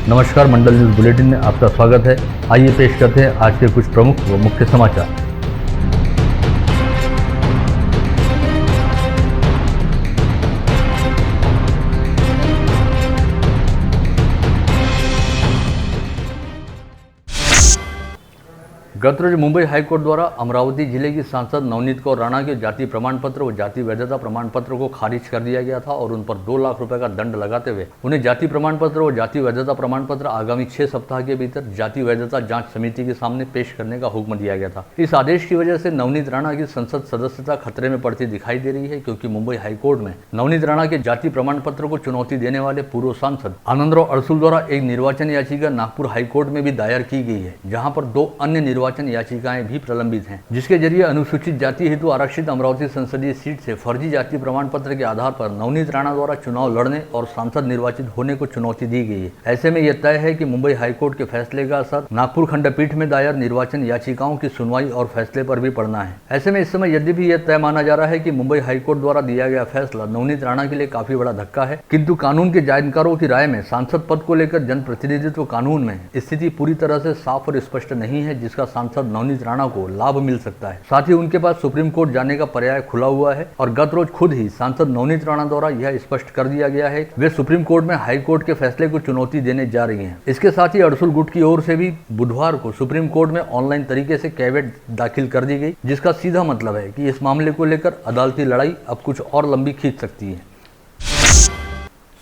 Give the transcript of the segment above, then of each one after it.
नमस्कार, मंडल news bulletin में आपका स्वागत है। आइए पेश करते हैं आज के कुछ प्रमुख व मुख्य समाचार। गत रोज मुंबई हाईकोर्ट द्वारा अमरावती जिले की सांसद नवनीत कौर राणा के जाति प्रमाण पत्र व जाति वैधता प्रमाण पत्र को खारिज कर दिया गया था और उन पर 2 लाख रुपए का दंड लगाते हुए उन्हें जाति प्रमाण पत्र व जाति वैधता प्रमाण पत्र आगामी 6 सप्ताह के भीतर जाति वैधता जांच समिति के सामने पेश करने का हुक्म दिया गया था। इस आदेश की वजह से नवनीत राणा की संसद सदस्यता खतरे में पड़ती दिखाई दे रही है, क्योंकि मुंबई हाईकोर्ट में नवनीत राणा के जाति प्रमाण पत्र को चुनौती देने वाले पूर्व सांसद आनंदराव अड़सुल द्वारा एक निर्वाचन याचिका नागपुर हाईकोर्ट में भी दायर की गई है, जहाँ पर 2 अन्य निर्वाचन याचिकाएं भी प्रलंबित हैं, जिसके जरिए अनुसूचित जाति हेतु आरक्षित अमरावती संसदीय सीट से फर्जी जाति प्रमाण पत्र के आधार पर नवनीत राणा द्वारा चुनाव लड़ने और सांसद निर्वाचित होने को चुनौती दी गई है। ऐसे में यह तय है कि मुंबई हाईकोर्ट के फैसले का असर नागपुर खंडपीठ में दायर निर्वाचन याचिकाओं की सुनवाई और फैसले पर भी पड़ना है। ऐसे में इस समय यद्यपि यह तय माना जा रहा है कि मुंबई हाईकोर्ट द्वारा दिया गया फैसला नवनीत राणा के लिए काफी बड़ा धक्का है, किंतु कानून के जानकारों की राय में सांसद पद को लेकर जनप्रतिनिधित्व कानून में स्थिति पूरी तरह से साफ और स्पष्ट नहीं है, जिसका सांसद नवनीत राणा को लाभ मिल सकता है। साथ ही उनके पास सुप्रीम कोर्ट जाने का पर्याय खुला हुआ है और गत रोज खुद ही सांसद नवनीत राणा द्वारा यह स्पष्ट कर दिया गया है वे सुप्रीम कोर्ट में हाई कोर्ट के फैसले को चुनौती देने जा रही हैं। इसके साथ ही अड़सुल गुट की ओर से भी बुधवार को सुप्रीम कोर्ट में ऑनलाइन तरीके से कैवेट दाखिल कर दी गई, जिसका सीधा मतलब है कि इस मामले को लेकर अदालती लड़ाई अब कुछ और लंबी खींच सकती है।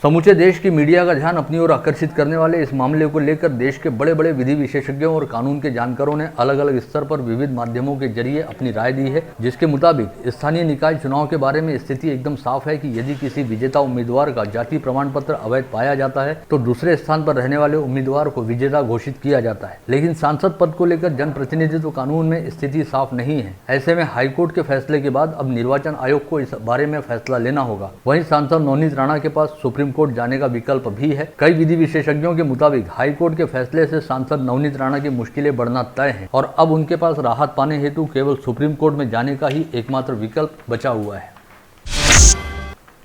समूचे देश की मीडिया का ध्यान अपनी ओर आकर्षित करने वाले इस मामले को लेकर देश के बड़े बड़े विधि विशेषज्ञों और कानून के जानकारों ने अलग अलग स्तर पर विविध माध्यमों के जरिए अपनी राय दी है, जिसके मुताबिक स्थानीय निकाय चुनाव के बारे में स्थिति एकदम साफ है कि यदि किसी विजेता उम्मीदवार का जाति प्रमाण पत्र अवैध पाया जाता है तो दूसरे स्थान पर रहने वाले उम्मीदवार को विजेता घोषित किया जाता है। लेकिन सांसद पद को लेकर जनप्रतिनिधित्व कानून में स्थिति साफ नहीं है। ऐसे में हाईकोर्ट के फैसले के बाद अब निर्वाचन आयोग को इस बारे में फैसला लेना होगा। वहीं सांसद नवनीत राणा के पास सुप्रीम कोर्ट जाने का विकल्प भी है। कई विधि विशेषज्ञों के मुताबिक हाई कोर्ट के फैसले से सांसद नवनीत राणा की मुश्किलें बढ़ना तय है और अब उनके पास राहत पाने हेतु केवल सुप्रीम कोर्ट में जाने का ही एकमात्र विकल्प बचा हुआ है।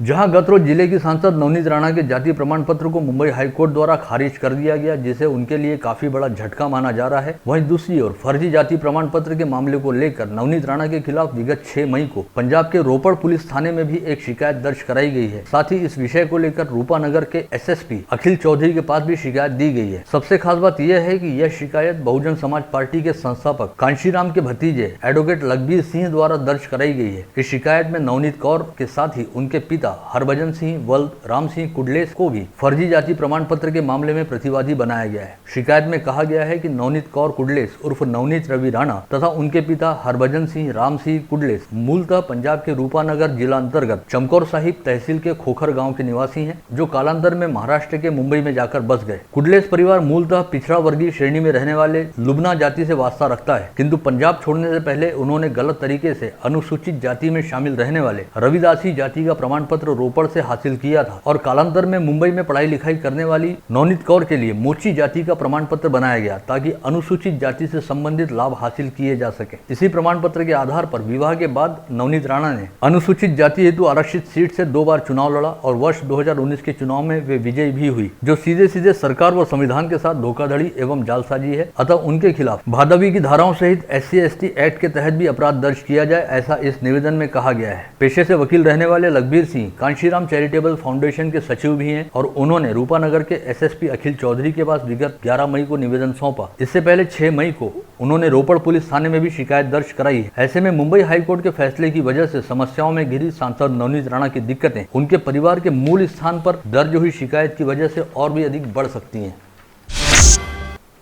जहां गत रोज जिले की सांसद नवनीत राणा के जाति प्रमाण पत्र को मुंबई हाईकोर्ट द्वारा खारिज कर दिया गया, जिसे उनके लिए काफी बड़ा झटका माना जा रहा है, वहीं दूसरी ओर फर्जी जाति प्रमाण पत्र के मामले को लेकर नवनीत राणा के खिलाफ विगत 6 मई को पंजाब के रोपड़ पुलिस थाने में भी एक शिकायत दर्ज कराई गई है। साथ ही इस विषय को लेकर रूपानगर के एसएसपी अखिल चौधरी के पास भी शिकायत दी गई है। सबसे खास बात यह है कि यह शिकायत बहुजन समाज पार्टी के संस्थापक कांशीराम के भतीजे एडवोकेट लखबीर सिंह द्वारा दर्ज कराई गई है। इस शिकायत में नवनीत कौर के साथ ही उनके पिता हरभजन सिंह वल्द राम सिंह कुडलेस को भी फर्जी जाति प्रमाण पत्र के मामले में प्रतिवादी बनाया गया है। शिकायत में कहा गया है कि नवनीत कौर कुडलेस उर्फ नवनीत रवि राणा तथा उनके पिता हरभजन सिंह राम सिंह कुडलेस मूलतः पंजाब के रूपानगर जिला अंतर्गत चमकौर साहिब तहसील के खोखर गांव के निवासी हैं, जो कालांतर में महाराष्ट्र के मुंबई में जाकर बस गए। कुडलेस परिवार मूलतः पिछड़ा वर्गीय श्रेणी में रहने वाले लुबना जाति से वास्ता रखता है, किंतु पंजाब छोड़ने से पहले उन्होंने गलत तरीके से अनुसूचित जाति में शामिल रहने वाले रविदासी जाति का प्रमाण पत्र रोपड़ से हासिल किया था और कालांतर में मुंबई में पढ़ाई लिखाई करने वाली नवनीत कौर के लिए मोची जाति का प्रमाण पत्र बनाया गया, ताकि अनुसूचित जाति से संबंधित लाभ हासिल किए जा सके। इसी प्रमाण पत्र के आधार पर विवाह के बाद नवनीत राणा ने अनुसूचित जाति हेतु आरक्षित सीट से 2 बार चुनाव लड़ा और वर्ष 2019 के चुनाव में वे विजयी भी हुई, जो सीधे सीधे सरकार व संविधान के साथ धोखाधड़ी एवं जालसाजी है। अतः उनके खिलाफ भादवी की धाराओं सहित SC/ST एक्ट के तहत भी अपराध दर्ज किया जाए, ऐसा इस निवेदन में कहा गया है। पेशे से वकील रहने वाले लखबीर सिंह कांशीराम चैरिटेबल फाउंडेशन के सचिव भी हैं और उन्होंने रूपानगर के एसएसपी अखिल चौधरी के पास विगत 11 मई को निवेदन सौंपा। इससे पहले 6 मई को उन्होंने रोपड़ पुलिस थाने में भी शिकायत दर्ज कराई है। ऐसे में मुंबई हाईकोर्ट के फैसले की वजह से समस्याओं में घिरी सांसद नवनीत राणा की दिक्कतें उनके परिवार के मूल स्थान पर दर्ज हुई शिकायत की वजह से और भी अधिक बढ़ सकती हैं।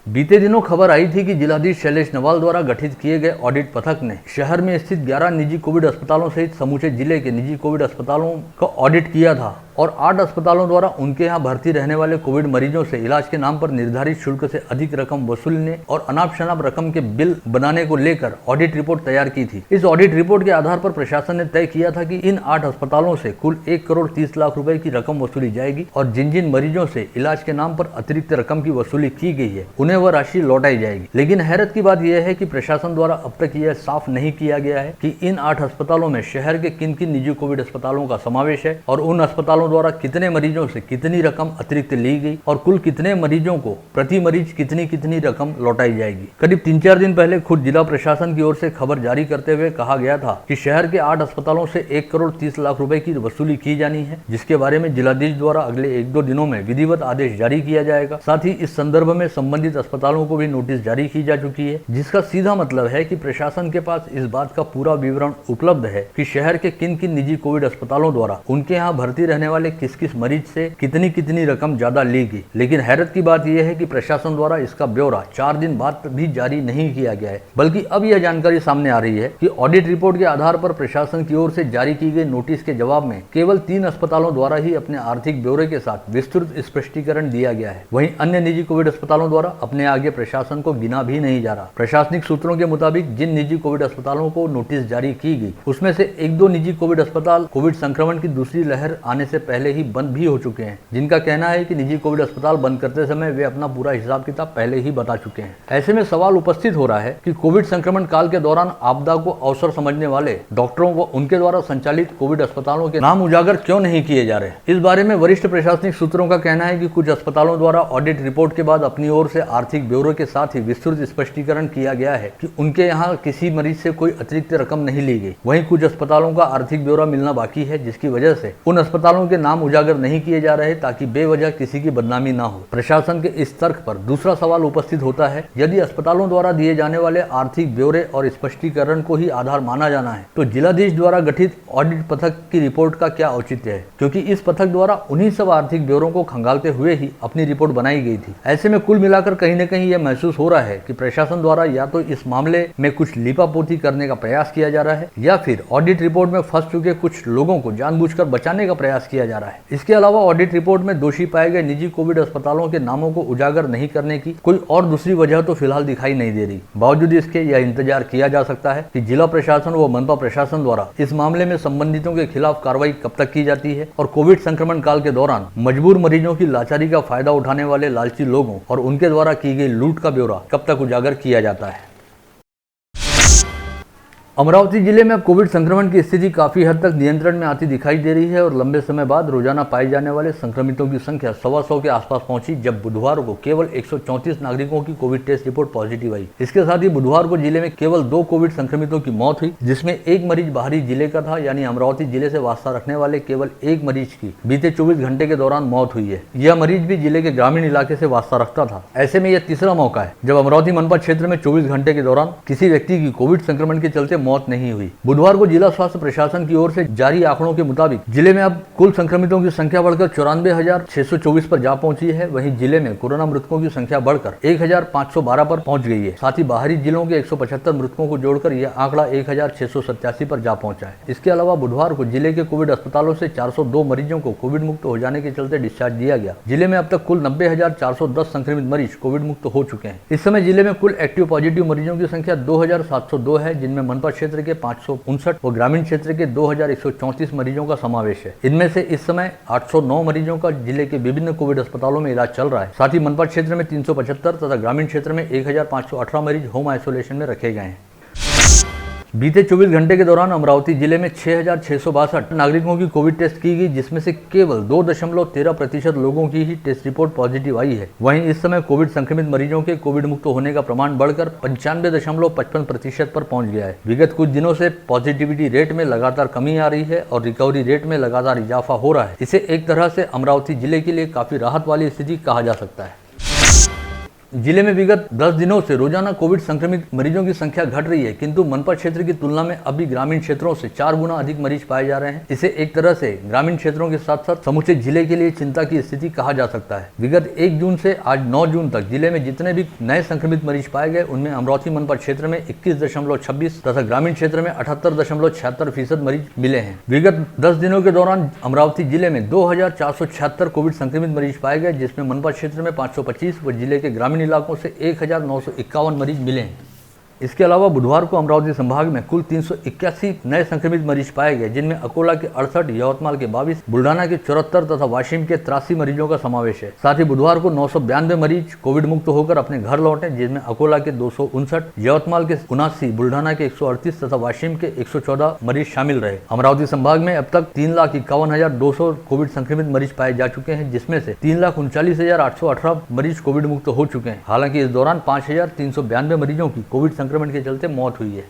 बीते दिनों खबर आई थी कि जिलाधीश शैलेश नवाल द्वारा गठित किए गए ऑडिट पथक ने शहर में स्थित 11 निजी कोविड अस्पतालों सहित समूचे जिले के निजी कोविड अस्पतालों का ऑडिट किया था और 8 अस्पतालों द्वारा उनके यहाँ भर्ती रहने वाले कोविड मरीजों से इलाज के नाम पर निर्धारित शुल्क से अधिक रकम वसूलने और अनाप शनाप रकम के बिल बनाने को लेकर ऑडिट रिपोर्ट तैयार की थी। इस ऑडिट रिपोर्ट के आधार पर प्रशासन ने तय किया था कि इन 8 अस्पतालों से कुल 1 करोड़ 30 लाख रुपए की रकम वसूली जाएगी और जिन जिन मरीजों से इलाज के नाम पर अतिरिक्त रकम की वसूली की गई है उन्हें वह राशि लौटाई जाएगी। लेकिन हैरत की बात यह है कि प्रशासन द्वारा अब तक यह साफ नहीं किया गया है कि इन 8 अस्पतालों में शहर के किन किन निजी कोविड अस्पतालों का समावेश है और उन अस्पतालों अस्पतालों द्वारा कितने मरीजों से कितनी रकम अतिरिक्त ली गई और कुल कितने मरीजों को प्रति मरीज कितनी कितनी रकम लौटाई जाएगी। करीब 3-4 दिन पहले खुद जिला प्रशासन की ओर से खबर जारी करते हुए कहा गया था कि शहर के 8 अस्पतालों से 1 करोड़ 30 लाख रुपए की वसूली की जानी है, जिसके बारे में जिलाधीश द्वारा अगले 1-2 दिनों में विधिवत आदेश जारी किया जाएगा। साथ ही इस संदर्भ में संबंधित अस्पतालों को भी नोटिस जारी की जा चुकी है, जिसका सीधा मतलब है कि प्रशासन के पास इस बात का पूरा विवरण उपलब्ध है कि शहर के किन किन निजी कोविड अस्पतालों द्वारा उनके यहाँ भर्ती रहने वाले किस किस मरीज से कितनी कितनी रकम ज्यादा ली गई। लेकिन हैरत की बात यह है कि प्रशासन द्वारा इसका ब्यौरा 4 दिन बाद भी जारी नहीं किया गया है, बल्कि अब यह जानकारी सामने आ रही है कि ऑडिट रिपोर्ट के आधार पर प्रशासन की ओर से जारी की गई नोटिस के जवाब में केवल 3 अस्पतालों द्वारा ही अपने आर्थिक ब्यौरे के साथ विस्तृत स्पष्टीकरण दिया गया है। वहीं अन्य निजी कोविड अस्पतालों द्वारा अपने आगे प्रशासन को गिना भी नहीं जा रहा। प्रशासनिक सूत्रों के मुताबिक जिन निजी कोविड अस्पतालों को नोटिस जारी की गई उसमें से 1-2 निजी कोविड अस्पताल कोविड संक्रमण की दूसरी लहर आने से पहले ही बंद भी हो चुके हैं, जिनका कहना है कि निजी कोविड अस्पताल बंद करते समय वे अपना पूरा हिसाब किताब पहले ही बता चुके हैं। ऐसे में सवाल उपस्थित हो रहा है कि कोविड संक्रमण काल के दौरान आपदा को अवसर समझने वाले डॉक्टरों को उनके द्वारा संचालित कोविड अस्पतालों के नाम उजागर क्यों नहीं किए जा रहे। इस बारे में वरिष्ठ प्रशासनिक सूत्रों का कहना है कि कुछ अस्पतालों द्वारा ऑडिट रिपोर्ट के बाद अपनी ओर से आर्थिक ब्यौरे के साथ ही विस्तृत स्पष्टीकरण किया गया है कि उनके यहाँ किसी मरीज से कोई अतिरिक्त रकम नहीं ली गई। वहीं कुछ अस्पतालों का आर्थिक ब्यौरा मिलना बाकी है, जिसकी वजह से उन अस्पतालों के नाम उजागर नहीं किए जा रहे ताकि बेवजह किसी की बदनामी ना हो। प्रशासन के इस तर्क पर दूसरा सवाल उपस्थित होता है, यदि अस्पतालों द्वारा दिए जाने वाले आर्थिक ब्यौरे और स्पष्टीकरण को ही आधार माना जाना है तो जिलाधीश द्वारा गठित ऑडिट पथक की रिपोर्ट का क्या औचित्य है, क्योंकि इस पथक द्वारा उन्हीं सब आर्थिक ब्यौरों को खंगालते हुए ही अपनी रिपोर्ट बनाई गई थी। ऐसे में कुल मिलाकर कहीं न कहीं यह महसूस हो रहा है कि प्रशासन द्वारा या तो इस मामले में कुछ लीपापोती करने का प्रयास किया जा रहा है या फिर ऑडिट रिपोर्ट में फंस चुके कुछ लोगों को जानबूझकर बचाने का प्रयास किया जा रहा है। इसके अलावा ऑडिट रिपोर्ट में दोषी पाए गए निजी कोविड अस्पतालों के नामों को उजागर नहीं करने की कोई और दूसरी वजह तो फिलहाल दिखाई नहीं दे रही। बावजूद इसके यह इंतजार किया जा सकता है कि जिला प्रशासन व मनपा प्रशासन द्वारा इस मामले में संबंधितों के खिलाफ कार्रवाई कब तक की जाती है और कोविड संक्रमण काल के दौरान मजबूर मरीजों की लाचारी का फायदा उठाने वाले लालची लोगों और उनके द्वारा की गई लूट का ब्यौरा कब तक उजागर किया जाता है। अमरावती जिले में अब कोविड संक्रमण की स्थिति काफी हद तक नियंत्रण में आती दिखाई दे रही है और लंबे समय बाद रोजाना पाए जाने वाले संक्रमितों की संख्या 125 के आसपास पहुंची, जब बुधवार को केवल 134 नागरिकों की कोविड टेस्ट रिपोर्ट पॉजिटिव आई। इसके साथ ही बुधवार को जिले में केवल 2 कोविड संक्रमितों की मौत हुई, जिसमें एक मरीज बाहरी जिले का था, यानी अमरावती जिले से वास्ता रखने वाले केवल एक मरीज की बीते 24 घंटे के दौरान मौत हुई है। यह मरीज भी जिले के ग्रामीण इलाके से वास्ता रखता था। ऐसे में यह तीसरा मौका है जब अमरावती मनपा क्षेत्र में 24 घंटे के दौरान किसी व्यक्ति की कोविड संक्रमण के चलते मौत नहीं हुई। बुधवार को जिला स्वास्थ्य प्रशासन की ओर से जारी आंकड़ों के मुताबिक जिले में अब कुल संक्रमितों की संख्या बढ़कर 94,624 पर जा पहुंची है। वहीं जिले में कोरोना मृतकों की संख्या बढ़कर 1,512 पर पहुंच गई है। साथ ही बाहरी जिलों के 175 मृतकों को जोड़कर यह आंकड़ा 1,687 पर जा पहुंचा है। इसके अलावा बुधवार को जिले के कोविड अस्पतालों से 402 मरीजों को कोविड मुक्त हो जाने के चलते डिस्चार्ज दिया गया। जिले में अब तक कुल 90,410 संक्रमित मरीज कोविड मुक्त हो चुके हैं। इस समय जिले में कुल एक्टिव पॉजिटिव मरीजों की संख्या 2,702 है, जिनमें मनपा क्षेत्र के 559 और ग्रामीण क्षेत्र के 2,134 मरीजों का समावेश है। इनमें से इस समय 809 मरीजों का जिले के विभिन्न कोविड अस्पतालों में इलाज चल रहा है। साथ ही मनपा क्षेत्र में 375 तथा ग्रामीण क्षेत्र में 1,518 मरीज होम आइसोलेशन में रखे गए हैं। बीते 24 घंटे के दौरान अमरावती जिले में 6,662 नागरिकों की कोविड टेस्ट की गई, जिसमें से केवल 2.13% लोगों की ही टेस्ट रिपोर्ट पॉजिटिव आई है। वहीं इस समय कोविड संक्रमित मरीजों के कोविड मुक्त होने का प्रमाण बढ़कर 95.55% पर पहुंच गया है। विगत कुछ दिनों से पॉजिटिविटी रेट में लगातार कमी आ रही है और रिकवरी रेट में लगातार इजाफा हो रहा है। इसे एक तरह से अमरावती जिले के लिए काफी राहत वाली स्थिति कहा जा सकता है। जिले में विगत 10 दिनों से रोजाना कोविड संक्रमित मरीजों की संख्या घट रही है, किंतु मनपा क्षेत्र की तुलना में अभी ग्रामीण क्षेत्रों से 4 गुना अधिक मरीज पाए जा रहे हैं। इसे एक तरह से ग्रामीण क्षेत्रों के साथ साथ समूचे जिले के लिए चिंता की स्थिति कहा जा सकता है। विगत 1 जून से आज 9 जून तक जिले में जितने भी नए संक्रमित मरीज पाए गए उनमें अमरावती मनपा क्षेत्र में 21.26 तथा ग्रामीण क्षेत्र में 78.76% मरीज मिले हैं। विगत 10 दिनों के दौरान अमरावती जिले में 2,476 कोविड संक्रमित मरीज पाए गए, जिसमें मनपा क्षेत्र में 525 व जिले के ग्रामीण इलाकों से 1,951 मरीज मिले हैं। इसके अलावा बुधवार को अमरावती संभाग में कुल 381 नए संक्रमित मरीज पाए गए, जिनमें अकोला के 68, यवतमाल के 22, बुल्ढाना के 74 तथा वाशिम के 83 मरीजों का समावेश है। साथ ही बुधवार को 992 मरीज कोविड मुक्त होकर अपने घर लौटे, जिसमें अकोला के 259, यवतमाल के 79, बुल्ढाना के 138 तथा वाशिम के 114 मरीज शामिल रहे। अमरावती संभाग में अब तक 3,51,200 कोविड संक्रमित मरीज पाए जा चुके हैं, जिसमें से 3,39,818 मरीज कोविड मुक्त हो चुके हैं। हालांकि इस दौरान 5,392 मरीजों की कोविड संक्रमण के चलते मौत हुई है।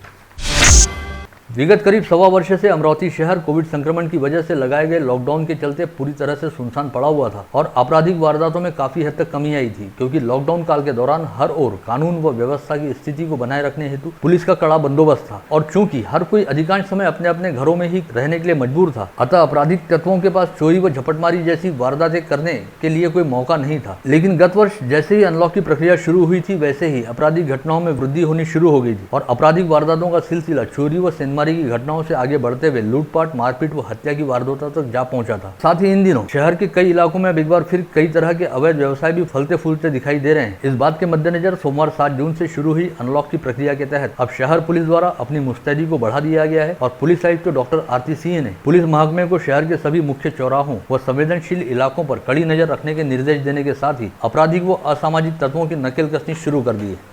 विगत करीब सवा वर्ष से अमरावती शहर कोविड संक्रमण की वजह से लगाए गए लॉकडाउन के चलते पूरी तरह से सुनसान पड़ा हुआ था और आपराधिक वारदातों में काफी हद तक कमी आई थी, क्योंकि लॉकडाउन काल के दौरान हर ओर कानून व व्यवस्था की स्थिति को बनाए रखने हेतु पुलिस का कड़ा बंदोबस्त था और चूंकि हर कोई अधिकांश समय अपने अपने घरों में ही रहने के लिए मजबूर था, अतः आपराधिक तत्वों के पास चोरी व झपटमारी जैसी वारदातें करने के लिए कोई मौका नहीं था। लेकिन गत वर्ष जैसे ही अनलॉक की प्रक्रिया शुरू हुई थी, वैसे ही आपराधिक घटनाओं में वृद्धि होनी शुरू हो गई थी और आपराधिक वारदातों का सिलसिला चोरी व सेंधमारी की घटनाओं से आगे बढ़ते हुए लूटपाट, मारपीट व हत्या की वारदातों तक जा पहुंचा था। साथ ही इन दिनों शहर के कई इलाकों में अब एक बार फिर कई तरह के अवैध व्यवसाय भी फलते फूलते दिखाई दे रहे हैं। इस बात के मद्देनजर सोमवार 7 जून से शुरू हुई अनलॉक की प्रक्रिया के तहत अब शहर पुलिस द्वारा अपनी मुस्तैदी को बढ़ा दिया गया है और पुलिस आयुक्त डॉक्टर आरती सिंह ने पुलिस महकमे को शहर के सभी मुख्य चौराहों व संवेदनशील इलाकों पर कड़ी नजर रखने के निर्देश देने के साथ ही आपराधिक व असामाजिक तत्वों की नकेल कसनी शुरू कर दी है।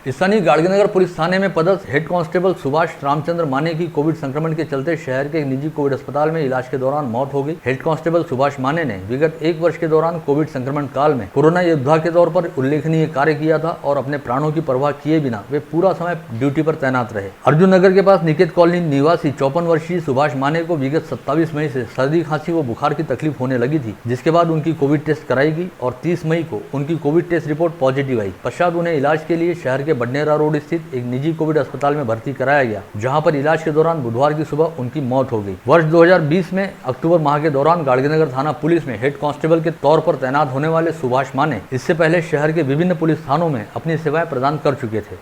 स्थानीय गाड़गीनगर पुलिस थाने में पदस्थ हेड कांस्टेबल सुभाष रामचंद्र माने की कोविड संक्रमण के चलते शहर के एक निजी कोविड अस्पताल में इलाज के दौरान मौत हो गई। हेड कांस्टेबल सुभाष माने ने विगत 1 वर्ष के दौरान कोविड संक्रमण काल में कोरोना योद्धा के तौर पर उल्लेखनीय कार्य किया था और अपने प्राणों की परवाह किए बिना वे पूरा समय ड्यूटी पर तैनात रहे। अर्जुन नगर के पास निकेत कॉलोनी निवासी 54 वर्षीय सुभाष माने को विगत 27 मई से सर्दी, खांसी व बुखार की तकलीफ होने लगी थी, जिसके बाद उनकी कोविड टेस्ट कराई गई और 30 मई को उनकी कोविड टेस्ट रिपोर्ट पॉजिटिव आई। पश्चात उन्हें इलाज के लिए शहर के बडनेरा रोड एक निजी कोविड अस्पताल में भर्ती कराया गया, जहां पर इलाज के दौरान बुधवार की सुबह उनकी मौत हो गई। वर्ष 2020 में अक्टूबर माह के दौरान गाड़गीनगर थाना पुलिस में हेड कांस्टेबल के तौर पर तैनात होने वाले सुभाष माने इससे पहले शहर के विभिन्न पुलिस थानों में अपनी सेवाएं प्रदान कर चुके थे।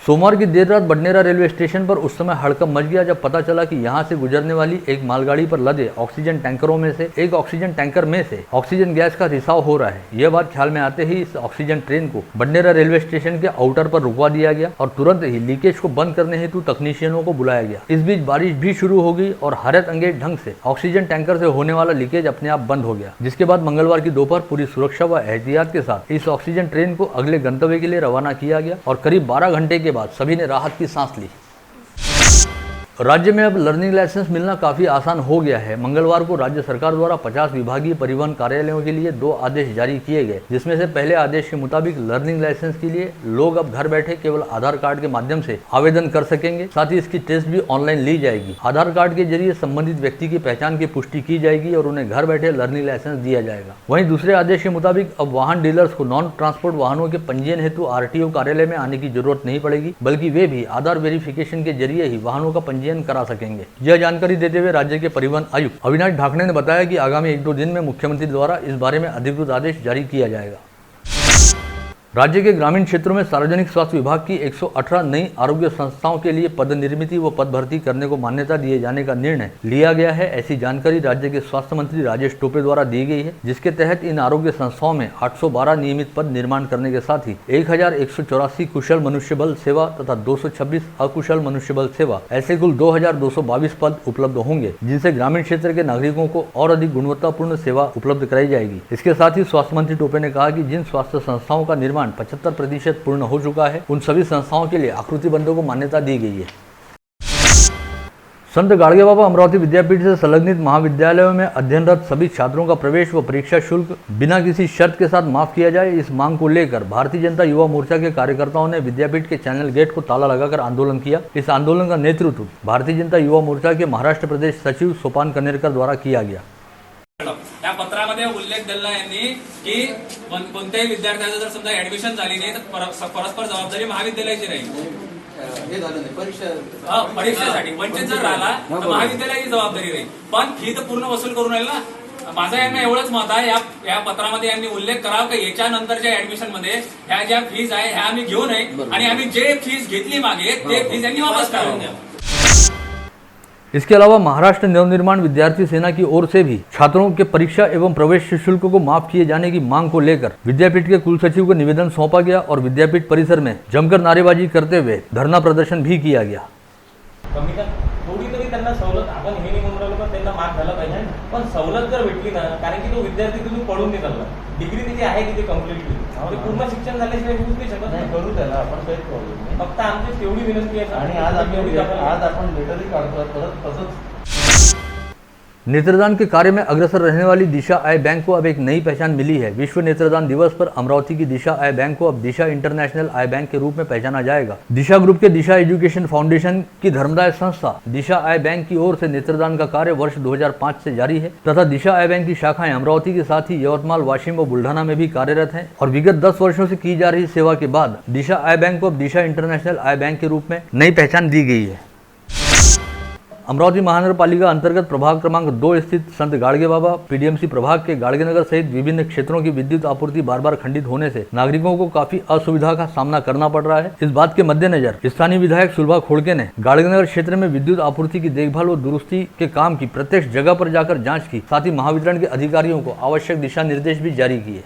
सोमवार की देर रात बडनेरा रेलवे स्टेशन पर उस समय हड़कंप मच गया जब पता चला कि यहां से गुजरने वाली एक मालगाड़ी पर लदे ऑक्सीजन टैंकरों में से एक ऑक्सीजन टैंकर में से ऑक्सीजन गैस का रिसाव हो रहा है। यह बात ख्याल में आते ही इस ऑक्सीजन ट्रेन को बडनेरा रेलवे स्टेशन के आउटर पर रुकवा दिया गया और तुरंत ही लीकेज को बंद करने हेतु तकनीशियनों को बुलाया गया। इस बीच बारिश भी शुरू हो गई और हैरत अंगेज ढंग से ऑक्सीजन टैंकर से होने वाला लीकेज अपने आप बंद हो गया, जिसके बाद मंगलवार की दोपहर पूरी सुरक्षा व एहतियात के साथ इस ऑक्सीजन ट्रेन को अगले गंतव्य के लिए रवाना किया गया और करीब 12 घंटे के बाद सभी ने राहत की सांस ली। राज्य में अब लर्निंग लाइसेंस मिलना काफी आसान हो गया है। मंगलवार को राज्य सरकार द्वारा 50 विभागीय परिवहन कार्यालयों के लिए 2 आदेश जारी किए गए, जिसमें से पहले आदेश के मुताबिक लर्निंग लाइसेंस के लिए लोग अब घर बैठे केवल आधार कार्ड के माध्यम से आवेदन कर सकेंगे। साथ ही इसकी टेस्ट भी ऑनलाइन ली जाएगी। आधार कार्ड के जरिए संबंधित व्यक्ति की पहचान की पुष्टि की जाएगी और उन्हें घर बैठे लर्निंग लाइसेंस दिया जाएगा। वहीं दूसरे आदेश के मुताबिक अब वाहन डीलर्स को नॉन ट्रांसपोर्ट वाहनों के पंजीयन हेतु RTO कार्यालय में आने की जरूरत नहीं पड़ेगी, बल्कि वे भी आधार वेरिफिकेशन के जरिए ही वाहनों का पंजीयन करा सकेंगे। यह जानकारी देते हुए राज्य के परिवहन आयुक्त अविनाश ढाकणे ने बताया कि आगामी 1-2 दिन में मुख्यमंत्री द्वारा इस बारे में अधिकृत आदेश जारी किया जाएगा। राज्य के ग्रामीण क्षेत्रों में सार्वजनिक स्वास्थ्य विभाग की 118 नई आरोग्य संस्थाओं के लिए पद निर्मिति व पद भर्ती करने को मान्यता दिए जाने का निर्णय लिया गया है। ऐसी जानकारी राज्य के स्वास्थ्य मंत्री राजेश टोपे द्वारा दी गई है, जिसके तहत इन आरोग्य संस्थाओं में 812 नियमित पद निर्माण करने के साथ ही 1184 कुशल मनुष्यबल सेवा तथा 226 अकुशल मनुष्यबल सेवा, ऐसे कुल 2222 पद उपलब्ध होंगे, जिनसे ग्रामीण क्षेत्र के नागरिकों को और अधिक गुणवत्तापूर्ण सेवा उपलब्ध कराई जाएगी। इसके साथ ही स्वास्थ्य मंत्री टोपे ने कहा कि जिन स्वास्थ्य संस्थाओं का निर्माण 75% पूर्ण हो चुका है, उन सभी संस्थाओं के लिए आकृतिबंधों को मान्यता दी गई है। संत गाड़गे बाबा अमरावती विद्यापीठ से संलग्नित महाविद्यालयों में अध्ययनरत सभी छात्रों का प्रवेश व परीक्षा शुल्क बिना किसी शर्त के साथ माफ किया जाए, इस मांग को लेकर भारतीय जनता युवा मोर्चा के कार्यकर्ताओं ने विद्यापीठ के चैनल गेट को ताला लगाकर आंदोलन किया। इस आंदोलन का नेतृत्व भारतीय जनता युवा मोर्चा के महाराष्ट्र प्रदेश सचिव सोपान कनेरकर द्वारा किया गया। या पत्रामध्ये उल्लेख दिला यांनी की कोणत्याही विद्यार्थ्याचं जर समजा ऍडमिशन झाली नाही तर परस्पर जबाबदारी महाविद्यालयाची राहील। परीक्षेसाठी वंचित जर राहिला तर महाविद्यालयाची जबाबदारी राहील, पण फी तर पूर्ण वसूल करून राहील ना। माझं यांना एवढंच मत आहे, या पत्रामध्ये यांनी उल्लेख करावा की याच्या नंतरच्या ऍडमिशन मध्ये ह्या ज्या फीज आहे ह्या आम्ही घेऊ नये आणि आम्ही जे फीज घेतली मागे ते फीज यांनी वापस करावून द्यावं। इसके अलावा महाराष्ट्र नवनिर्माण विद्यार्थी सेना की ओर से भी छात्रों के परीक्षा एवं प्रवेश शुल्क को माफ किए जाने की मांग को लेकर विद्यापीठ के कुलसचिव को निवेदन सौंपा गया और विद्यापीठ परिसर में जमकर नारेबाजी करते हुए धरना प्रदर्शन भी किया गया। कमी का थोडी तरी त्यांना सवलत, आपण हे नाही म्हणून राहिलो का त्यांना माफ झाला पाहिजे, पण सवलत जर भेटली ना, कारण की तो विद्यार्थी तिथून पळून निघाला, डिग्री त्याची आहे तिथे कंप्लीट केली, ते पूर्ण शिक्षण झाल्याशिवाय होऊच नाही शकत नाही. करू त्याला आपण काहीच प्रॉब्लेम नाही. फक्त आमची तेवढी विनंती आहे आणि आज आपण लेटरही काढतोय परत तसंच. नेत्रदान के कार्य में अग्रसर रहने वाली दिशा आय बैंक को अब एक नई पहचान मिली है। विश्व नेत्रदान दिवस पर अमरावती की दिशा आय बैंक को अब दिशा इंटरनेशनल आय बैंक के रूप में पहचाना जाएगा। दिशा ग्रुप के दिशा एजुकेशन फाउंडेशन की धर्मदाय संस्था दिशा आय बैंक की ओर से नेत्रदान का कार्य वर्ष 2005 से जारी है तथा दिशा आय बैंक की शाखाएं अमरावती के साथ ही यवतमाल, वाशिम व बुल्ढाना में भी कार्यरत हैं और विगत 10 वर्षों से की जा रही सेवा के बाद दिशा आय बैंक को अब दिशा इंटरनेशनल आय बैंक के रूप में नई पहचान दी गई है। अमरावती महानगर पालिका अंतर्गत प्रभाग क्रमांक 2 स्थित संत गाड़गे बाबा पीडीएमसी प्रभाग के गाड़गे नगर सहित विभिन्न क्षेत्रों की विद्युत आपूर्ति बार बार खंडित होने से नागरिकों को काफी असुविधा का सामना करना पड़ रहा है। इस बात के मद्देनजर स्थानीय विधायक सुलभा खोड़के ने गाड़गे नगर क्षेत्र में विद्युत आपूर्ति की देखभाल व दुरुस्ती के काम की प्रत्यक्ष जगह पर जाकर जाँच की, साथ ही महावितरण के अधिकारियों को आवश्यक दिशा निर्देश भी जारी किए।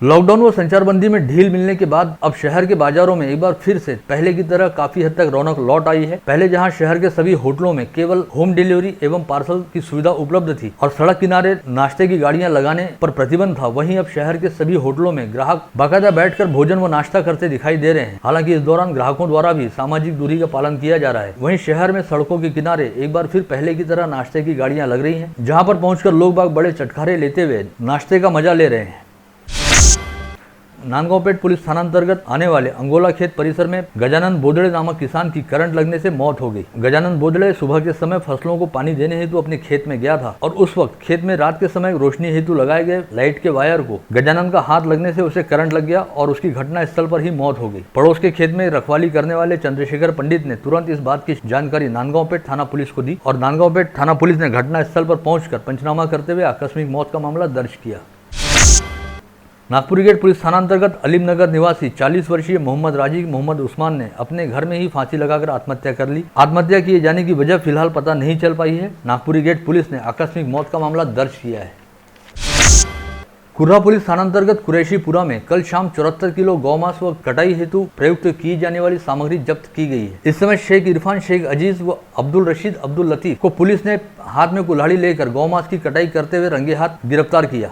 लॉकडाउन व संचारबंदी में ढील मिलने के बाद अब शहर के बाजारों में एक बार फिर से पहले की तरह काफी हद तक रौनक लौट आई है। पहले जहां शहर के सभी होटलों में केवल होम डिलीवरी एवं पार्सल की सुविधा उपलब्ध थी और सड़क किनारे नाश्ते की गाड़ियां लगाने पर प्रतिबंध था, वहीं अब शहर के सभी होटलों में ग्राहक बाकायदा बैठकर भोजन व नाश्ता करते दिखाई दे रहे हैं। हालांकि इस दौरान ग्राहकों द्वारा भी सामाजिक दूरी का पालन किया जा रहा है। वहीं शहर में सड़कों के किनारे एक बार फिर पहले की तरह नाश्ते की गाड़ियां लग रही है, जहाँ पर पहुंचकर लोग बाग बड़े चटखारे लेते हुए नाश्ते का मजा ले रहे हैं। नांदगांवपेट पुलिस थानांतर्गत आने वाले अंगोला खेत परिसर में गजानन बोदड़े नामक किसान की करंट लगने से मौत हो गई। गजानन बोदड़े सुबह के समय फसलों को पानी देने हेतु अपने खेत में गया था और उस वक्त खेत में रात के समय रोशनी हेतु लगाए गए लाइट के वायर को गजानन का हाथ लगने से उसे करंट लग गया और उसकी घटना स्थल पर ही मौत हो गई। पड़ोस के खेत में रखवाली करने वाले चंद्रशेखर पंडित ने तुरंत इस बात की जानकारी नांदगांवपेट थाना पुलिस को दी और नांदगांवपेट थाना पुलिस ने घटना स्थल पर पहुंचकर पंचनामा करते हुए आकस्मिक मौत का मामला दर्ज किया। नागपुरी गेट पुलिस थानांतर्गत अलीम नगर निवासी 40 वर्षीय मोहम्मद राजी मोहम्मद उस्मान ने अपने घर में ही फांसी लगाकर आत्महत्या कर ली। आत्महत्या किए जाने की वजह फिलहाल पता नहीं चल पाई है। नागपुरी गेट पुलिस ने आकस्मिक मौत का मामला दर्ज किया है। कुर्रा पुलिस थानांतर्गत कुरैशीपुरा में कल शाम 74 किलो गौमांस व कटाई हेतु प्रयुक्त की जाने वाली सामग्री जब्त की गई है। इस समय शेख इरफान, शेख अजीज व अब्दुल रशीद, अब्दुल लतीफ को पुलिस ने हाथ में कुल्हाड़ी लेकर गौमांस की कटाई करते हुए रंगे हाथ गिरफ्तार किया।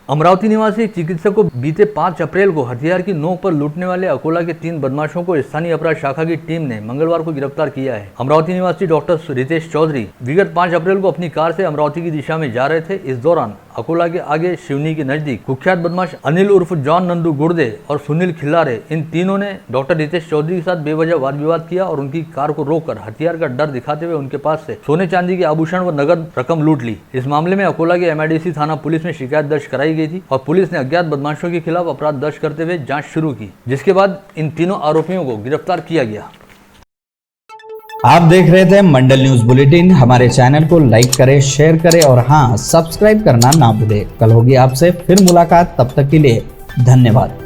अमरावती निवासी चिकित्सक को बीते 5 अप्रैल को हथियार की नोक पर लूटने वाले अकोला के 3 बदमाशों को स्थानीय अपराध शाखा की टीम ने मंगलवार को गिरफ्तार किया है। अमरावती निवासी डॉक्टर रितेश चौधरी विगत 5 अप्रैल को अपनी कार से अमरावती की दिशा में जा रहे थे। इस दौरान अकोला के आगे शिवनी के नजदीक कुख्यात बदमाश अनिल उर्फ जॉन नंदू गुर्दे और सुनील खिल्लारे, इन तीनों ने डॉक्टर रितेश चौधरी के साथ बेवजह वाद विवाद किया और उनकी कार को रोककर हथियार का डर दिखाते हुए उनके पास से सोने चांदी के आभूषण व नगद रकम लूट ली। इस मामले में अकोला के MIDC थाना पुलिस में शिकायत दर्ज कराई गई थी और पुलिस ने अज्ञात बदमाशों के खिलाफ अपराध दर्ज करते हुए जांच शुरू की, जिसके बाद इन तीनों आरोपियों को गिरफ्तार किया गया। आप देख रहे थे मंडल न्यूज बुलेटिन। हमारे चैनल को लाइक करें, शेयर करें और हाँ, सब्सक्राइब करना ना भूलें। कल होगी आपसे फिर मुलाकात, तब तक के लिए धन्यवाद।